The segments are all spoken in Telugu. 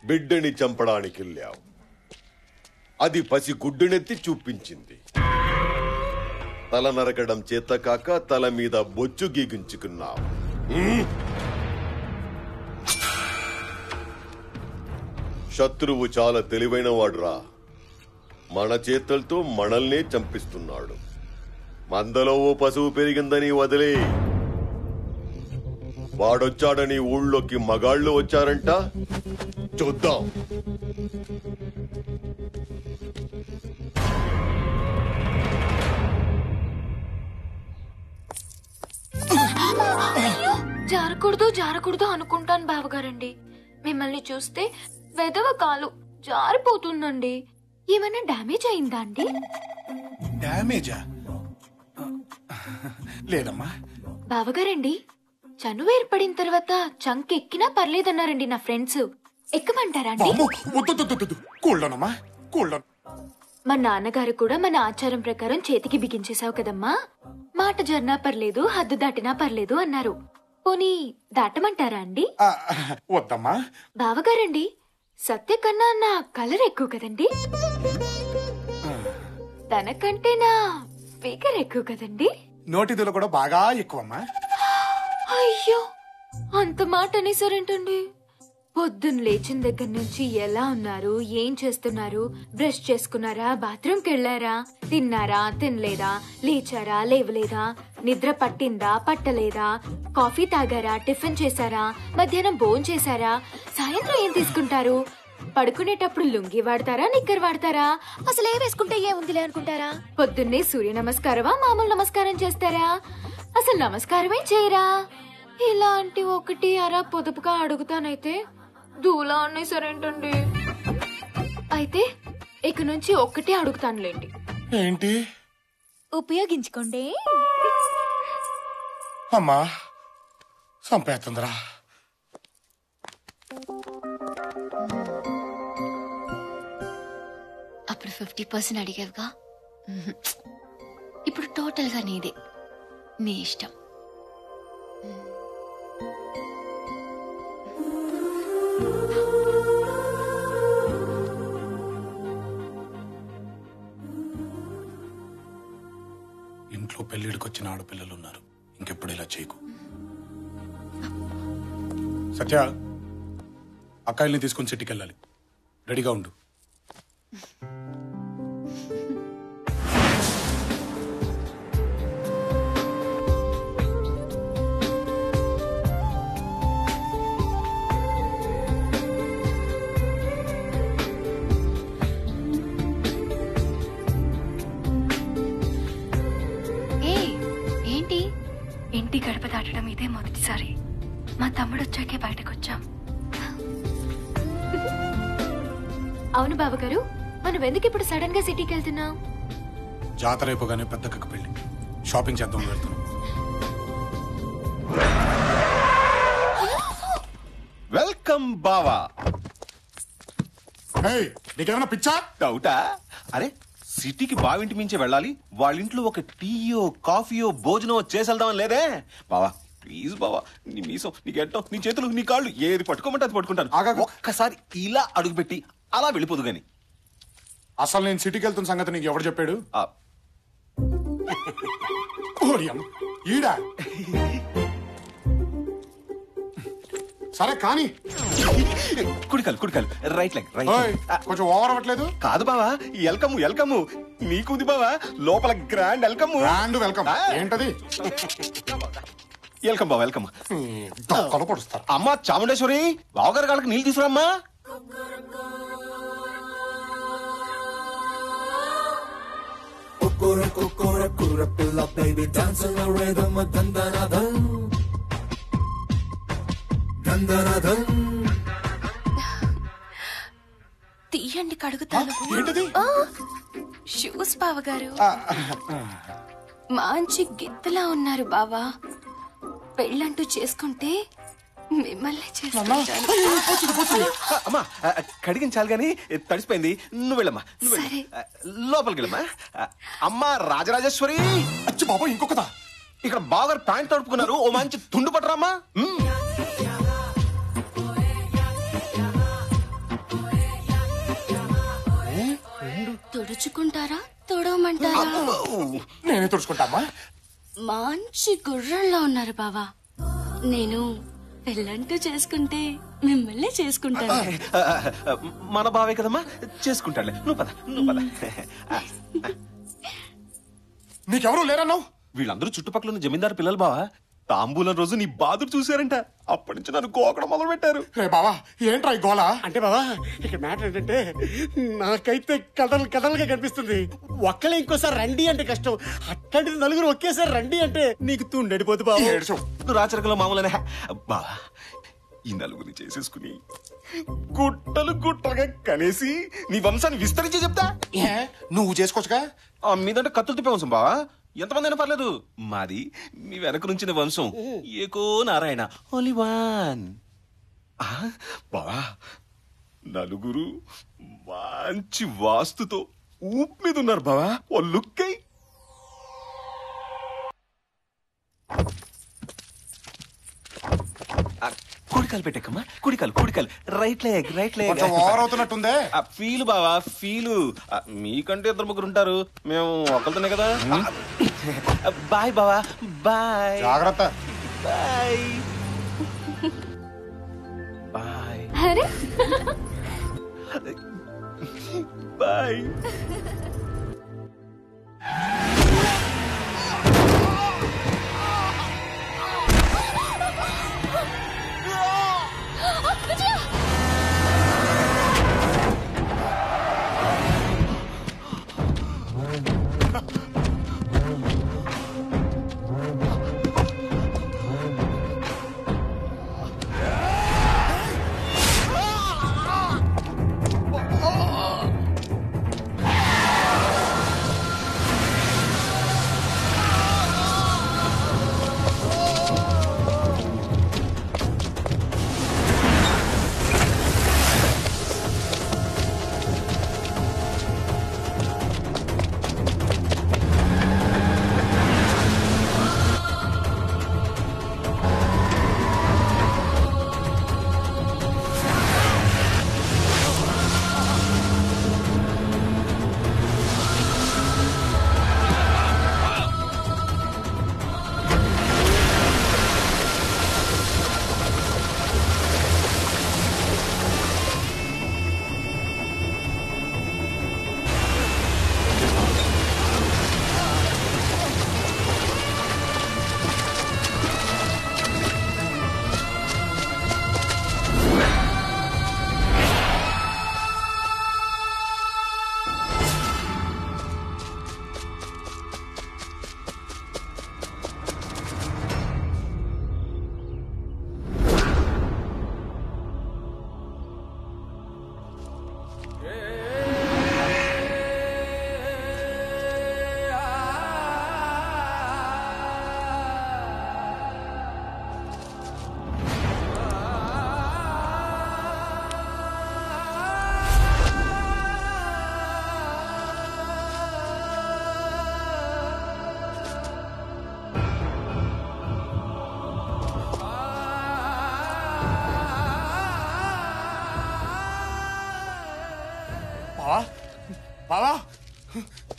బిడ్డని చంపడానికి వెళ్ళావు. అది పసి గుడ్డునెత్తి చూపించింది. తల నరకడం చేత కాక తల మీద బొచ్చు గీగించుకున్నావు. శత్రువు చాలా తెలివైన వాడురా. మన చేతులతో మనల్నే చంపిస్తున్నాడు. మందలో ఓ పశువు పెరిగిందని వదిలే. వాడొచ్చాడని ఊళ్ళోకి మగాళ్ళు వచ్చారంట. చూద్దాం. జారకూడదు జారకూడదు అనుకుంటాను బావగారండి. మిమ్మల్ని చూస్తే వెదవ కాలు జారిపోతుందండి. ఏమైనా డ్యామేజ్ అయిందా అండి? డ్యామేజా? లేదమ్మా. బావగారండి, చనువు ఏర్పడిన తర్వాత చంక్ ఎక్కినా పర్లేదన్నారండి నా ఫ్రెండ్స్. ఎక్కమంటారా అండి? కూల్డోనమ్మా, కూల్డోన్. మా నాన్నగారు కూడా మన ఆచారం ప్రకారం చేతికి బిగించేశావు కదమ్మా. మాట జర్నా పర్లేదు, హద్దు దాటినా పర్లేదు అన్నారు. పోనీ దాటమంటారా అండి? వద్దమ్మా. బావగారండి, సత్య కన్నా నా కలర్ ఎక్కువ కదండి. తనకంటే నా ఫిగర్ ఎక్కువ కదండి. నోటిదులు కూడా బాగా ఎక్కువమ్మా. అయ్యో, అంత మాట అనేసారేంటండి? పొద్దున్న లేచిన దగ్గర నుంచి ఎలా ఉన్నారు, ఏం చేస్తున్నారు, బ్రష్ చేసుకున్నారా, బాత్రూమ్కి వెళ్లారా, తిన్నారా, తినలేదా, లేచారా, లేవలేదా, నిద్ర పట్టిందా, పట్టలేదా, కాఫీ తాగారా, టిఫిన్ చేశారా, మధ్యాహ్నం భోజనం చేశారా, సాయంత్రం ఏం తీసుకుంటారు, పడుకునేటప్పుడు లుంగి వాడతారా, నిక్కర్ వాడతారా, అసలు ఏ వేసుకుంటే ఏముందిలే అనుకుంటారా, పొద్దున్నే సూర్య నమస్కారమా, మామూలు నమస్కారం చేస్తారా, అసలు నమస్కారమే చేయరా? ఇలాంటి ఒకటి అరా పొదుపుగా అడుగుతానైతే దూలా అనేసరేంటండి. అయితే ఇక నుంచి ఒక్కటే అడుగుతానులేండి. ఏంటి? ఉపయోగించుకోండి. అమ్మా సంపేతుందిరా. అప్పుడు 50% అడిగావుగా, ఇప్పుడు టోటల్ గా నీదే. నీ ఇష్టం. ఇంట్లో పెళ్లిడికి వచ్చిన ఆడపిల్లలున్నారు. ఇంకెప్పుడు ఇలా చేయకు. సత్య, అక్కాయిల్ని తీసుకుని సిటీకి వెళ్ళాలి. రెడీగా ఉండు. ఇంటి గడప దాటడం ఇదే మొదటిసారి. మా తమ్ముడు వచ్చాకే బయటకు వచ్చాం. అవును బావగారు, మనం ఎందుకు ఇప్పుడు సడన్ గా సిటీకి వెళ్తున్నాం? జాతర అయిపోగానే పెద్దక్కకి పెళ్లి, షాపింగ్ చేద్దాం వెళ్తున్నాం. వెల్కమ్ బావా. నీకేమైనా పిచ్చా? డౌటా? అరే, సిటీకి బావింటి మించే వెళ్ళాలి, వాళ్ళ ఇంట్లో ఒక టీయో కాఫీయో భోజనమో చేసేద్దామని లేదే బావా. ప్లీజ్ బావా, నీ మీసం, నీ గెట్టం, నీ చేతులు, నీ కాళ్ళు ఏది పట్టుకోమంటే అది పట్టుకుంటాను. ఒక్కసారి ఇలా అడుగుపెట్టి అలా వెళ్ళిపోదు గాని. అసలు నేను సిటీకి వెళ్తున్న సంగతి నీకు ఎవరు చెప్పాడు? ఈడా. సరే కానీ కుడికాలు కుడికాలు, రైట్ లెగ్ రైట్. కొంచెం ఓవర్ అవ్వట్లేదు? కాదు బావా, వెల్కమ్ వెల్కమ్ నీకుంది బావా, లోపల గ్రాండ్ వెల్కమ్. గ్రాండ్ వెల్కమ్ ఏంటది? వెల్కమ్ బావా, వెల్కమ్. పొడుస్తారు. అమ్మా చాముండేశ్వరి, బావగారి కాళ్ళకి నీళ్ళు తీసుకురామ్మా. తీయండి కడుగుతాను. షూస్ బావగారు. మంచి గిత్తలా ఉన్నారు బావా. పెళ్ళంటూ చేసుకుంటే మిమ్మల్ని చేసుకుంటాను. అమ్మా కడిగించాలి గాని తడిసిపోయింది. నువ్వు వెళ్ళమ్మా, నువ్వు లోపలికి వెళ్ళమ్మా. అమ్మా రాజరాజేశ్వరి. అచ్చి బాబా, ఇంకొకదా? ఇక్కడ బాగా ప్యాంట్ తడుపుకున్నారు, ఓ మంచి తుండు పట్టరామ్మా. తుడుచుకుంటారా తొడవమంటారా? నేనే తుడుచుకుంటామా. మంచి గుర్రంలా ఉన్నారు బావా. నేను పెళ్ళంటూ చేసుకుంటే మిమ్మల్ని చేసుకుంటాను. మన బావే కదమ్మా, చేసుకుంటాడులే. నువ్వు పద. నీకెవరూ లేరన్నావు. వీళ్ళందరూ చుట్టుపక్కల ఉన్న జమీందారు పిల్లలు బావా. తాంబూలం రోజు నీ బాధలు చూశారంట. అప్పటి నుంచి నన్ను గోకడం మొదలు పెట్టారు. రే బావా, ఏంట్రా ఈ గోళ? అంటే బాబా ఇక్కడ మ్యాటర్ ఏంటంటే నాకైతే కథలుగా కనిపిస్తుంది. ఒక్కలే ఇంకోసారి రండి అంటే కష్టం, అట్లాంటిది నలుగురు ఒకేసారి రండి అంటే నీకు తుండడిపోతు బాబు. నువ్వు రాచరికలో మామూలనే బావా. ఈ నలుగురిని చేసేసుకుని గుట్టలుగా కనేసి నీ వంశాన్ని విస్తరించి చెప్తా. నువ్వు చేసుకోవచ్చుగా. మీదంటే కత్తులు తిప్పే వంశం బావా. ఎంతమంది అయినా పర్లేదు. మాది మీ వెనక నుంచిన వంశం. ఏకో నారాయణ, ఓన్లీ వన్. బావా, నలుగురు మంచి వాస్తుతో ఊపు మీద ఉన్నారు బావా. ఓ లుక్ అయి. కుడికాలు పెట్టకమ్మా, కుడికాలు. Right leg. ఓవర్ అవుతున్నట్టుందే. ఫీలు బావా, ఫీలు. మీకంటే 2-3 ఉంటారు, మేము ఒకరితోనే కదా. బాయ్ బావా, బాయ్. జాగ్రత్త. బాయ్. అరే బాయ్.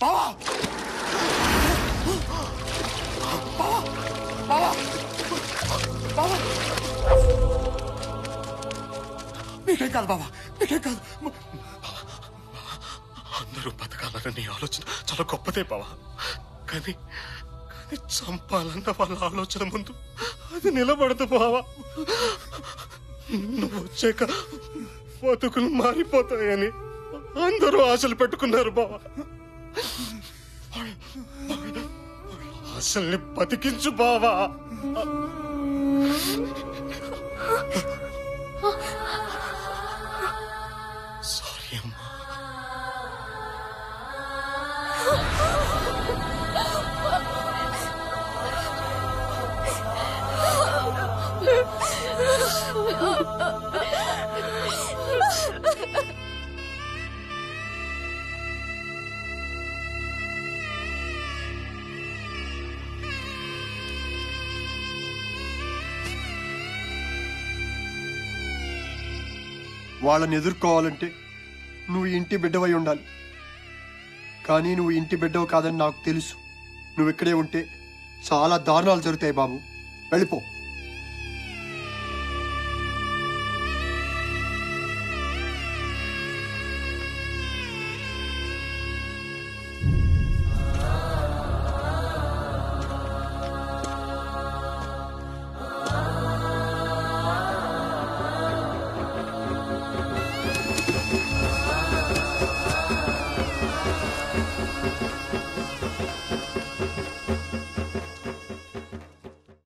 బావా, బావా, బావా, బావా. నీకేం కాదు బావా, నీకేం కాదు. అందరూ బతకాలన్న ఆలోచన చాలా గొప్పదే బావా. కానీ చంపాలన్న వాళ్ళ ఆలోచన ముందు అది నిలబడదు బావా. నువ్వు వచ్చాక బతుకులు మారిపోతాయని అందరూ ఆశలు పెట్టుకున్నారు బావా. ఆశల్ని బతికించు బావా. సారీ అమ్మా. వాళ్ళని ఎదుర్కోవాలంటే నువ్వు ఇంటి బిడ్డవై ఉండాలి. కానీ నువ్వు ఇంటి బిడ్డవు కాదని నాకు తెలుసు. నువ్వు ఇక్కడే ఉంటే చాలా దారుణాలు జరుగుతాయి బాబు. వెళ్ళిపో.